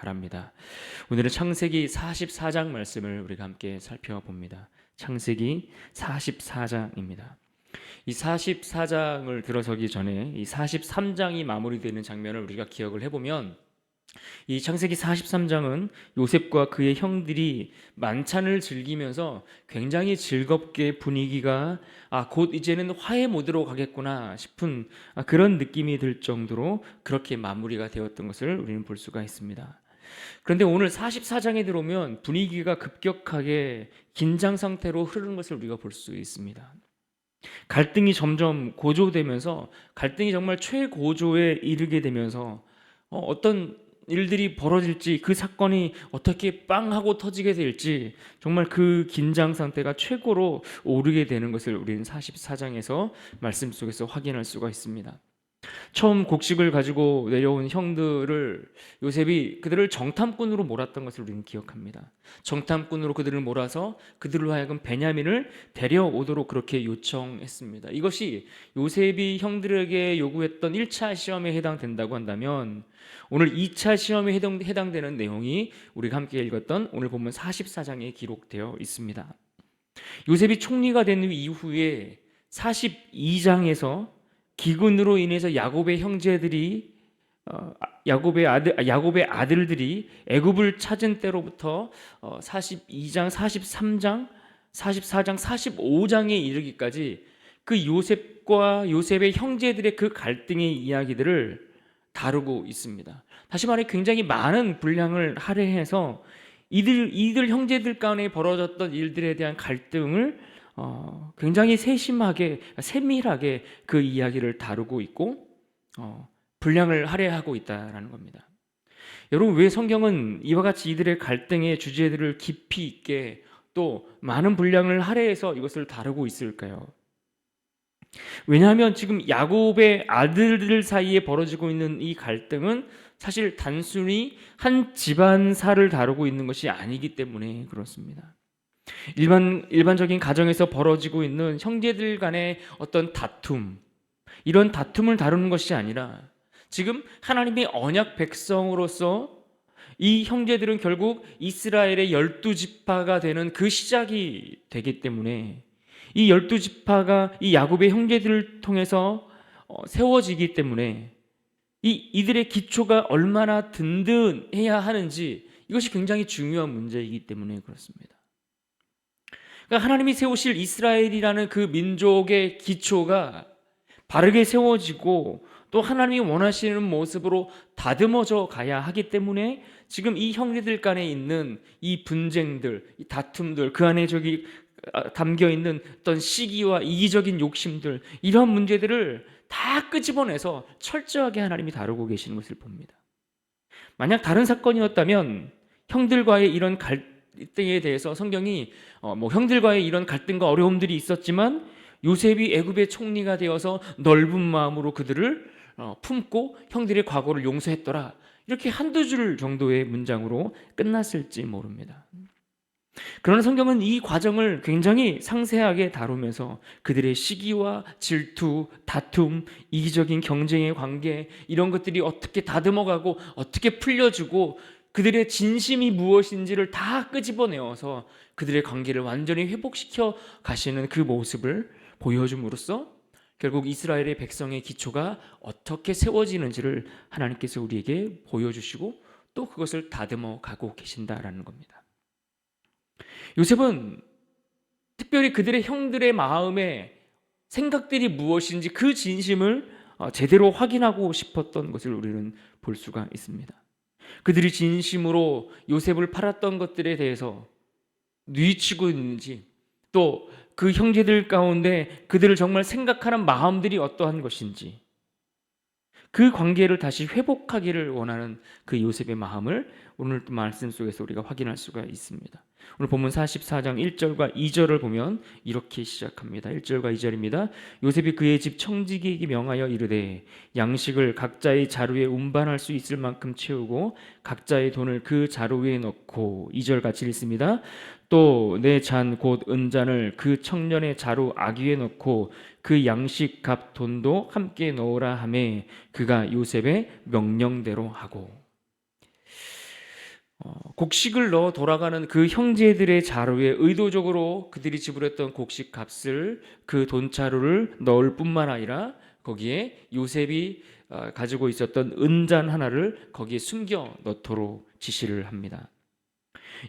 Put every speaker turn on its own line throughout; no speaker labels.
바랍니다. 오늘은 창세기 44장 말씀을 우리가 함께 살펴봅니다. 창세기 44장입니다. 이 44장을 들어서기 전에 이 43장이 마무리되는 장면을 우리가 기억을 해보면, 이 창세기 43장은 요셉과 그의 형들이 만찬을 즐기면서 굉장히 즐겁게 분위기가 곧 이제는 화해 모드로 가겠구나 싶은 그런 느낌이 들 정도로 그렇게 마무리가 되었던 것을 우리는 볼 수가 있습니다. 그런데 오늘 44장에 들어오면 분위기가 급격하게 긴장 상태로 흐르는 것을 우리가 볼 수 있습니다. 갈등이 점점 고조되면서, 갈등이 정말 최고조에 이르게 되면서 어떤 일들이 벌어질지, 그 사건이 어떻게 빵 하고 터지게 될지 정말 그 긴장 상태가 최고로 오르게 되는 것을 우리는 44장에서 말씀 속에서 확인할 수가 있습니다. 처음 곡식을 가지고 내려온 형들을 요셉이 그들을 정탐꾼으로 몰았던 것을 우리는 기억합니다. 정탐꾼으로 그들을 몰아서 그들로 하여금 베냐민을 데려오도록 그렇게 요청했습니다. 이것이 요셉이 형들에게 요구했던 1차 시험에 해당된다고 한다면, 오늘 2차 시험에 해당되는 내용이 우리가 함께 읽었던 오늘 본문 44장에 기록되어 있습니다. 요셉이 총리가 된 이후에 42장에서 기근으로 인해서 야곱의 형제들이 야곱의 아들들이 애굽을 찾은 때로부터 42장, 43장, 44장, 45장에 이르기까지 그 요셉과 요셉의 형제들의 그 갈등의 이야기들을 다루고 있습니다. 다시 말해 굉장히 많은 분량을 할애해서 이들 형제들 간에 벌어졌던 일들에 대한 갈등을 굉장히 세밀하게 그 이야기를 다루고 있고 분량을 할애하고 있다라는 겁니다. 여러분, 왜 성경은 이와 같이 이들의 갈등의 주제들을 깊이 있게 또 많은 분량을 할애해서 이것을 다루고 있을까요? 왜냐하면 지금 야곱의 아들들 사이에 벌어지고 있는 이 갈등은 사실 단순히 한 집안사를 다루고 있는 것이 아니기 때문에 그렇습니다. 일반적인 가정에서 벌어지고 있는 형제들 간의 어떤 다툼, 이런 다툼을 다루는 것이 아니라 지금 하나님의 언약 백성으로서 이 형제들은 결국 이스라엘의 12지파가 되는 그 시작이 되기 때문에, 이 12지파가 이 야곱의 형제들을 통해서 세워지기 때문에 이들의 기초가 얼마나 든든해야 하는지, 이것이 굉장히 중요한 문제이기 때문에 그렇습니다. 그러니까 하나님이 세우실 이스라엘이라는 그 민족의 기초가 바르게 세워지고 또 하나님이 원하시는 모습으로 다듬어져 가야 하기 때문에 지금 이 형제들 간에 있는 이 분쟁들, 이 다툼들, 그 안에 담겨 있는 어떤 시기와 이기적인 욕심들, 이런 문제들을 다 끄집어내서 철저하게 하나님이 다루고 계시는 것을 봅니다. 만약 다른 사건이었다면 형들과의 이런 갈등에 대해서 성경이 형들과의 이런 갈등과 어려움들이 있었지만 요셉이 애굽의 총리가 되어서 넓은 마음으로 그들을 품고 형들의 과거를 용서했더라, 이렇게 한두 줄 정도의 문장으로 끝났을지 모릅니다. 그러나 성경은 이 과정을 굉장히 상세하게 다루면서 그들의 시기와 질투, 다툼, 이기적인 경쟁의 관계, 이런 것들이 어떻게 다듬어가고 어떻게 풀려주고 그들의 진심이 무엇인지를 다 끄집어내어서 그들의 관계를 완전히 회복시켜 가시는 그 모습을 보여줌으로써 결국 이스라엘의 백성의 기초가 어떻게 세워지는지를 하나님께서 우리에게 보여주시고 또 그것을 다듬어 가고 계신다라는 겁니다. 요셉은 특별히 그들의 형들의 마음에 생각들이 무엇인지 그 진심을 제대로 확인하고 싶었던 것을 우리는 볼 수가 있습니다. 그들이 진심으로 요셉을 팔았던 것들에 대해서 뉘우치고 있는지, 또 그 형제들 가운데 그들을 정말 생각하는 마음들이 어떠한 것인지, 그 관계를 다시 회복하기를 원하는 그 요셉의 마음을 오늘 또 말씀 속에서 우리가 확인할 수가 있습니다. 오늘 본문 44장 1절과 2절을 보면 이렇게 시작합니다. 1절과 2절입니다. 요셉이 그의 집 청지기에게 명하여 이르되 양식을 각자의 자루에 운반할 수 있을 만큼 채우고 각자의 돈을 그 자루 위에 넣고, 2절 같이 읽습니다. 또 내 잔 곧 은잔을 그 청년의 자루 아귀에 넣고 그 양식 값 돈도 함께 넣으라 하매 그가 요셉의 명령대로 하고. 곡식을 넣어 돌아가는 그 형제들의 자루에 의도적으로 그들이 지불했던 곡식 값을 그 돈자루를 넣을 뿐만 아니라 거기에 요셉이 가지고 있었던 은잔 하나를 거기에 숨겨 넣도록 지시를 합니다.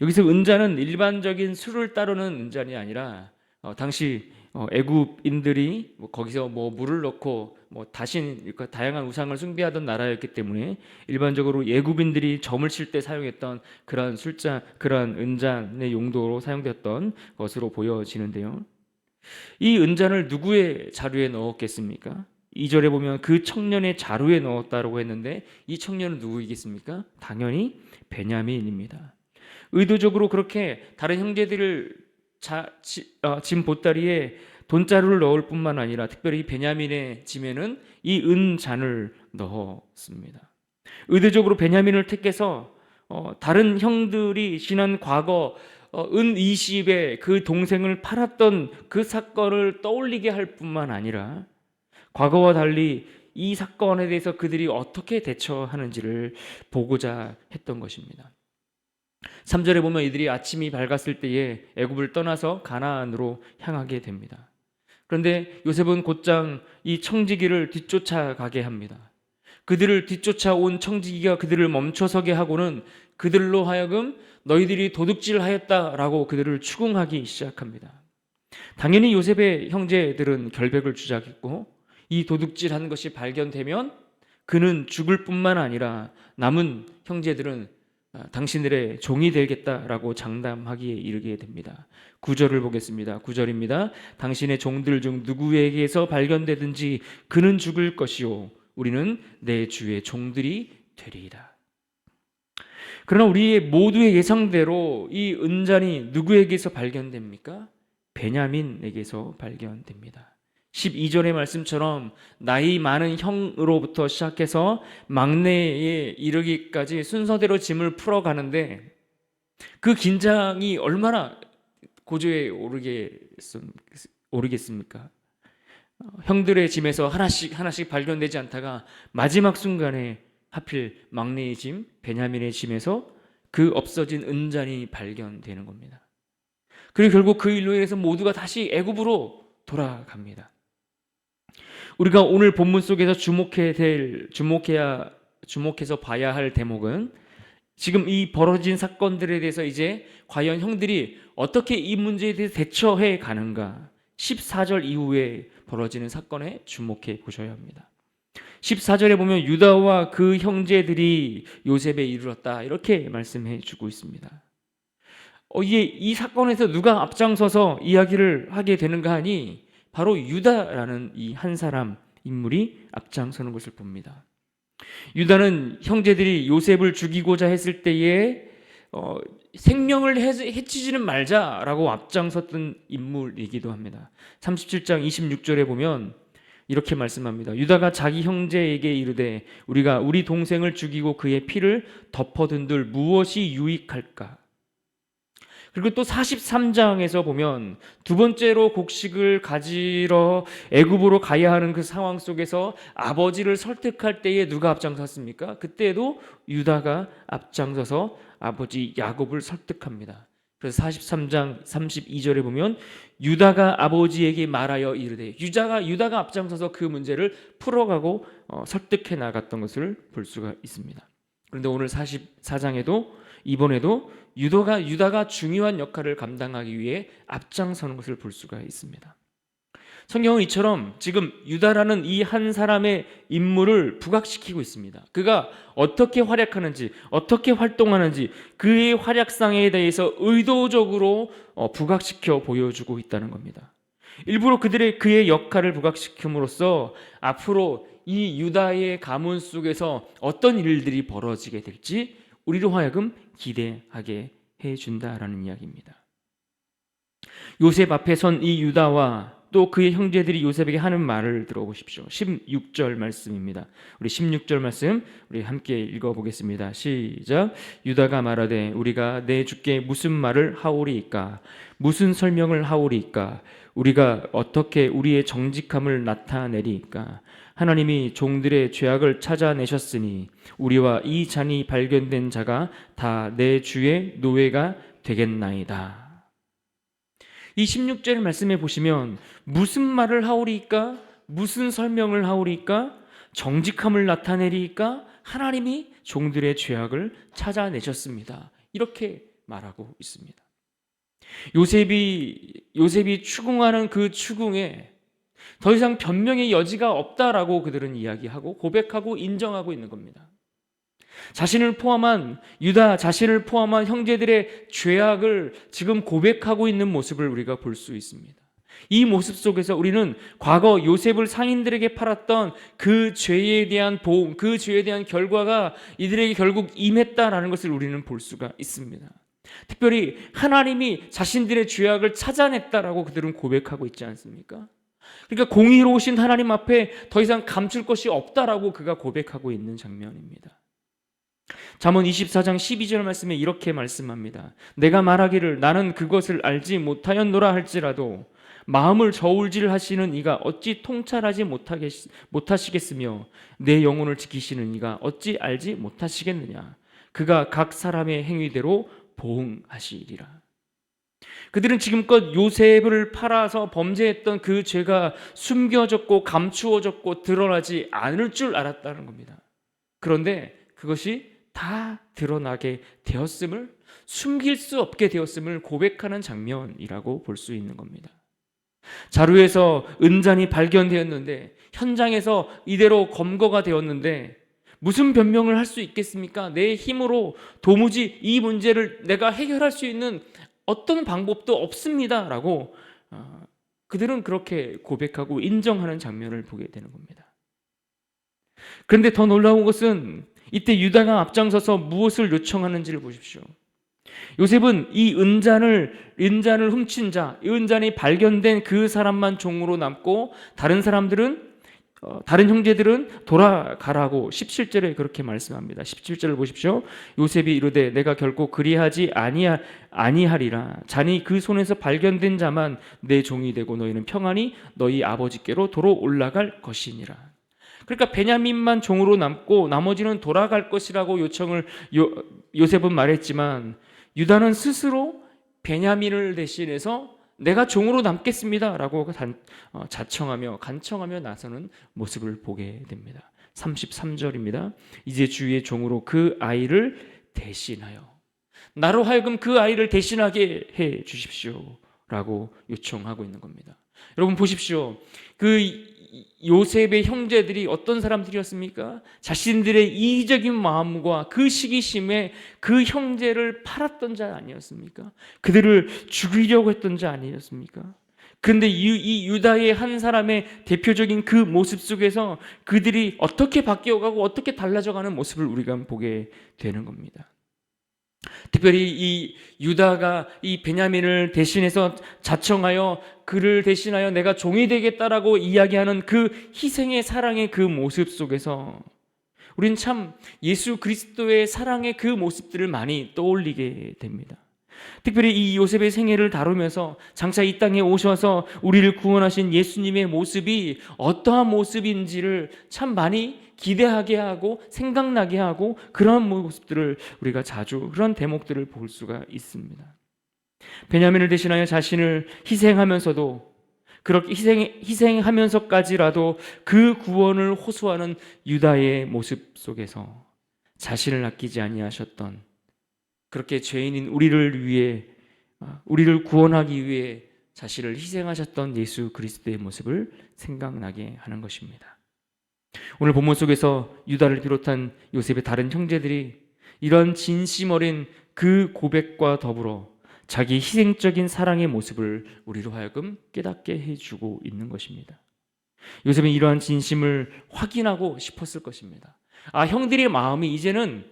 여기서 은잔은 일반적인 술을 따르는 은잔이 아니라 당시 애굽인들이 거기서 물을 넣고 다신, 그러니까 다양한 우상을 숭배하던 나라였기 때문에 일반적으로 애굽인들이 점을 칠 때 사용했던 그런 그런 은잔의 용도로 사용되었던 것으로 보여지는데요. 이 은잔을 누구의 자루에 넣었겠습니까? 2절에 보면 그 청년의 자루에 넣었다라고 했는데 이 청년은 누구이겠습니까? 당연히 베냐민입니다. 의도적으로 그렇게 다른 형제들을 짐 보따리에 돈자루를 넣을 뿐만 아니라 특별히 베냐민의 짐에는 이 은잔을 넣었습니다. 의도적으로 베냐민을 택해서 다른 형들이 지난 과거 은 20에 그 동생을 팔았던 그 사건을 떠올리게 할 뿐만 아니라 과거와 달리 이 사건에 대해서 그들이 어떻게 대처하는지를 보고자 했던 것입니다. 3절에 보면 이들이 아침이 밝았을 때에 애굽을 떠나서 가나안으로 향하게 됩니다. 그런데 요셉은 곧장 이 청지기를 뒤쫓아가게 합니다. 그들을 뒤쫓아온 청지기가 그들을 멈춰서게 하고는 그들로 하여금 너희들이 도둑질하였다라고 그들을 추궁하기 시작합니다. 당연히 요셉의 형제들은 결백을 주장했고 이 도둑질한 것이 발견되면 그는 죽을 뿐만 아니라 남은 형제들은 당신들의 종이 되겠다라고 장담하기에 이르게 됩니다. 9절을 보겠습니다. 9절입니다. 당신의 종들 중 누구에게서 발견되든지 그는 죽을 것이요 우리는 내 주의 종들이 되리이다. 그러나 우리의 모두의 예상대로 이 은잔이 누구에게서 발견됩니까? 베냐민에게서 발견됩니다. 12절의 말씀처럼 나이 많은 형으로부터 시작해서 막내에 이르기까지 순서대로 짐을 풀어가는데 그 긴장이 얼마나 고조에 오르겠습니까? 형들의 짐에서 하나씩 발견되지 않다가 마지막 순간에 하필 막내의 짐, 베냐민의 짐에서 그 없어진 은잔이 발견되는 겁니다. 그리고 결국 그 일로 인해서 모두가 다시 애굽으로 돌아갑니다. 우리가 오늘 본문 속에서 주목해서 봐야 할 대목은 지금 이 벌어진 사건들에 대해서 이제 과연 형들이 어떻게 이 문제에 대해서 대처해 가는가, 14절 이후에 벌어지는 사건에 주목해 보셔야 합니다. 14절에 보면 유다와 그 형제들이 요셉에 이르렀다 이렇게 말씀해 주고 있습니다. 이 사건에서 누가 앞장서서 이야기를 하게 되는가 하니 바로 유다라는 이 한 사람 인물이 앞장서는 것을 봅니다. 유다는 형제들이 요셉을 죽이고자 했을 때에 생명을 해치지는 말자라고 앞장섰던 인물이기도 합니다. 37장 26절에 보면 이렇게 말씀합니다. 유다가 자기 형제에게 이르되 우리가 우리 동생을 죽이고 그의 피를 덮어둔들 무엇이 유익할까? 그리고 또 43장에서 보면 두 번째로 곡식을 가지러 애굽으로 가야 하는 그 상황 속에서 아버지를 설득할 때에 누가 앞장섰습니까? 그때도 유다가 앞장서서 아버지 야곱을 설득합니다. 그래서 43장 32절에 보면 유다가 아버지에게 말하여 이르되 유다가 앞장서서 그 문제를 풀어가고 설득해 나갔던 것을 볼 수가 있습니다. 그런데 오늘 44장에도 이번에도 유다가 중요한 역할을 감당하기 위해 앞장서는 것을 볼 수가 있습니다. 성경은 이처럼 지금 유다라는 이 한 사람의 인물을 부각시키고 있습니다. 그가 어떻게 활약하는지, 어떻게 활동하는지 그의 활약상에 대해서 의도적으로 부각시켜 보여주고 있다는 겁니다. 일부러 그의 역할을 부각시킴으로써 앞으로 이 유다의 가문 속에서 어떤 일들이 벌어지게 될지 우리로 하여금 기대하게 해준다라는 이야기입니다. 요셉 앞에 선 이 유다와 또 그의 형제들이 요셉에게 하는 말을 들어보십시오. 16절 말씀입니다. 우리 16절 말씀 우리 함께 읽어보겠습니다. 시작. 유다가 말하되 우리가 내 주께 무슨 말을 하오리이까? 무슨 설명을 하오리이까? 우리가 어떻게 우리의 정직함을 나타내리이까? 하나님이 종들의 죄악을 찾아내셨으니 우리와 이 잔이 발견된 자가 다 내 주의 노예가 되겠나이다. 이 16절 말씀에 보시면 무슨 말을 하오리까? 무슨 설명을 하오리까? 정직함을 나타내리까? 하나님이 종들의 죄악을 찾아내셨습니다. 이렇게 말하고 있습니다. 요셉이 추궁하는 그 추궁에 더 이상 변명의 여지가 없다라고 그들은 이야기하고 고백하고 인정하고 있는 겁니다. 자신을 포함한 유다 자신을 포함한 형제들의 죄악을 지금 고백하고 있는 모습을 우리가 볼 수 있습니다. 이 모습 속에서 우리는 과거 요셉을 상인들에게 팔았던 그 죄에 대한 보응, 그 죄에 대한 결과가 이들에게 결국 임했다라는 것을 우리는 볼 수가 있습니다. 특별히 하나님이 자신들의 죄악을 찾아냈다라고 그들은 고백하고 있지 않습니까? 그러니까 공의로우신 하나님 앞에 더 이상 감출 것이 없다라고 그가 고백하고 있는 장면입니다. 잠언 24장 12절 말씀에 이렇게 말씀합니다. 내가 말하기를 나는 그것을 알지 못하였노라 할지라도 마음을 저울질하시는 이가 어찌 통찰하지 못하시겠으며 내 영혼을 지키시는 이가 어찌 알지 못하시겠느냐. 그가 각 사람의 행위대로 보응하시리라. 그들은 지금껏 요셉을 팔아서 범죄했던 그 죄가 숨겨졌고 감추어졌고 드러나지 않을 줄 알았다는 겁니다. 그런데 그것이 다 드러나게 되었음을, 숨길 수 없게 되었음을 고백하는 장면이라고 볼 수 있는 겁니다. 자루에서 은잔이 발견되었는데, 현장에서 이대로 검거가 되었는데 무슨 변명을 할 수 있겠습니까? 내 힘으로 도무지 이 문제를 내가 해결할 수 있는 어떤 방법도 없습니다 라고 그들은 그렇게 고백하고 인정하는 장면을 보게 되는 겁니다. 그런데 더 놀라운 것은 이때 유다가 앞장서서 무엇을 요청하는지를 보십시오. 요셉은 이 은잔을 훔친 자, 이 은잔이 발견된 그 사람만 종으로 남고 다른 형제들은 돌아가라고 17절에 그렇게 말씀합니다. 17절을 보십시오. 요셉이 이르되 내가 결코 그리하지 아니하리라. 잔이 그 손에서 발견된 자만 내 종이 되고 너희는 평안히 너희 아버지께로 도로 올라갈 것이니라. 그러니까 베냐민만 종으로 남고 나머지는 돌아갈 것이라고 요셉은 말했지만 유다는 스스로 베냐민을 대신해서 내가 종으로 남겠습니다 라고 자청하며 간청하며 나서는 모습을 보게 됩니다. 33절입니다. 이제 주의 종으로 그 아이를 대신하여 나로 하여금 그 아이를 대신하게 해 주십시오 라고 요청하고 있는 겁니다. 여러분 보십시오. 그 요셉의 형제들이 어떤 사람들이었습니까? 자신들의 이기적인 마음과 그 시기심에 그 형제를 팔았던 자 아니었습니까? 그들을 죽이려고 했던 자 아니었습니까? 그런데 이 유다의 한 사람의 대표적인 그 모습 속에서 그들이 어떻게 바뀌어가고 어떻게 달라져가는 모습을 우리가 보게 되는 겁니다. 특별히 이 유다가 이 베냐민을 대신해서 자청하여 그를 대신하여 내가 종이 되겠다라고 이야기하는 그 희생의 사랑의 그 모습 속에서 우리는 참 예수 그리스도의 사랑의 그 모습들을 많이 떠올리게 됩니다. 특별히 이 요셉의 생애를 다루면서 장차 이 땅에 오셔서 우리를 구원하신 예수님의 모습이 어떠한 모습인지를 참 많이 기대하게 하고 생각나게 하고 그런 모습들을 우리가 자주 그런 대목들을 볼 수가 있습니다. 베냐민을 대신하여 자신을 희생하면서도 그렇게 희생하면서까지라도 그 구원을 호소하는 유다의 모습 속에서 자신을 아끼지 아니하셨던 그렇게 죄인인 우리를 위해 우리를 구원하기 위해 자신을 희생하셨던 예수 그리스도의 모습을 생각나게 하는 것입니다. 오늘 본문 속에서 유다를 비롯한 요셉의 다른 형제들이 이런 진심 어린 그 고백과 더불어 자기 희생적인 사랑의 모습을 우리로 하여금 깨닫게 해주고 있는 것입니다. 요셉은 이러한 진심을 확인하고 싶었을 것입니다. 형들의 마음이 이제는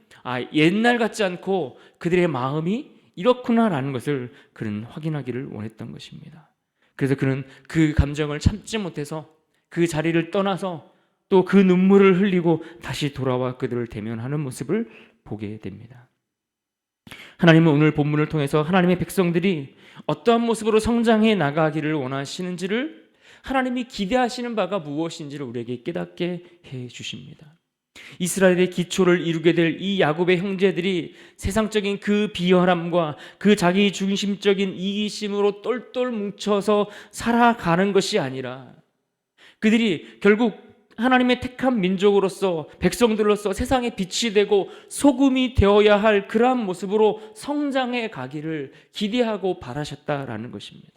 옛날 같지 않고 그들의 마음이 이렇구나라는 것을 그는 확인하기를 원했던 것입니다. 그래서 그는 그 감정을 참지 못해서 그 자리를 떠나서 또 그 눈물을 흘리고 다시 돌아와 그들을 대면하는 모습을 보게 됩니다. 하나님은 오늘 본문을 통해서 하나님의 백성들이 어떠한 모습으로 성장해 나가기를 원하시는지를 하나님이 기대하시는 바가 무엇인지를 우리에게 깨닫게 해 주십니다. 이스라엘의 기초를 이루게 될 이 야곱의 형제들이 세상적인 그 비열함과 그 자기 중심적인 이기심으로 똘똘 뭉쳐서 살아가는 것이 아니라 그들이 결국 하나님의 택한 민족으로서 백성들로서 세상에 빛이 되고 소금이 되어야 할 그러한 모습으로 성장해 가기를 기대하고 바라셨다라는 것입니다.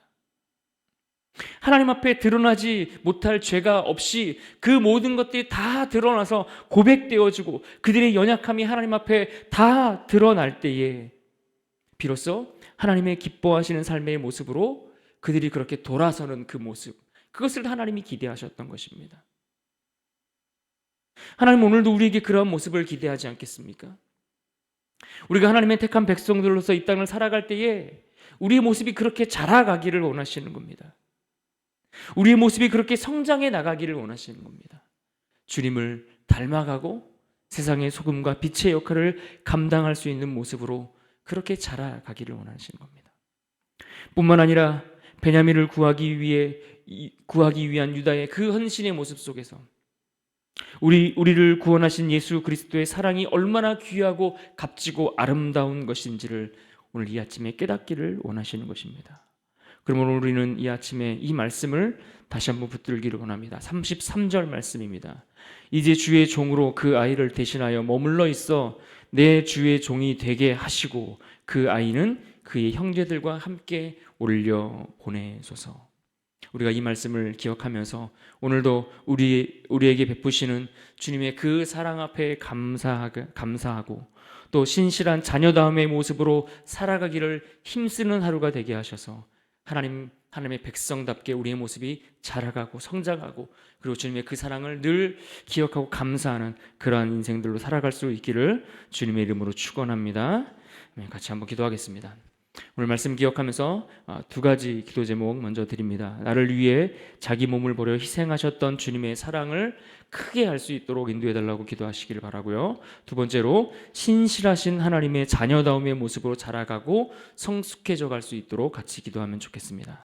하나님 앞에 드러나지 못할 죄가 없이 그 모든 것들이 다 드러나서 고백되어지고 그들의 연약함이 하나님 앞에 다 드러날 때에 비로소 하나님의 기뻐하시는 삶의 모습으로 그들이 그렇게 돌아서는 그 모습, 그것을 하나님이 기대하셨던 것입니다. 하나님 오늘도 우리에게 그러한 모습을 기대하지 않겠습니까? 우리가 하나님의 택한 백성들로서 이 땅을 살아갈 때에 우리의 모습이 그렇게 자라가기를 원하시는 겁니다. 우리의 모습이 그렇게 성장해 나가기를 원하시는 겁니다. 주님을 닮아가고 세상의 소금과 빛의 역할을 감당할 수 있는 모습으로 그렇게 자라가기를 원하시는 겁니다. 뿐만 아니라 베냐민을 구하기 위한 유다의 그 헌신의 모습 속에서 우리를 구원하신 예수 그리스도의 사랑이 얼마나 귀하고 값지고 아름다운 것인지를 오늘 이 아침에 깨닫기를 원하시는 것입니다. 그러므로 우리는 이 아침에 이 말씀을 다시 한번 붙들기를 원합니다. 33절 말씀입니다. 이제 주의 종으로 그 아이를 대신하여 머물러 있어 내 주의 종이 되게 하시고 그 아이는 그의 형제들과 함께 올려 보내소서. 우리가 이 말씀을 기억하면서 오늘도 우리에게 베푸시는 주님의 그 사랑 앞에 감사하고 또 신실한 자녀다움의 모습으로 살아가기를 힘쓰는 하루가 되게 하셔서 하나님의 백성답게 우리의 모습이 자라가고 성장하고 그리고 주님의 그 사랑을 늘 기억하고 감사하는 그러한 인생들로 살아갈 수 있기를 주님의 이름으로 축원합니다. 같이 한번 기도하겠습니다. 오늘 말씀 기억하면서 두 가지 기도 제목 먼저 드립니다. 나를 위해 자기 몸을 버려 희생하셨던 주님의 사랑을 크게 알 수 있도록 인도해달라고 기도하시기를 바라고요. 두 번째로 신실하신 하나님의 자녀다움의 모습으로 자라가고 성숙해져 갈 수 있도록 같이 기도하면 좋겠습니다.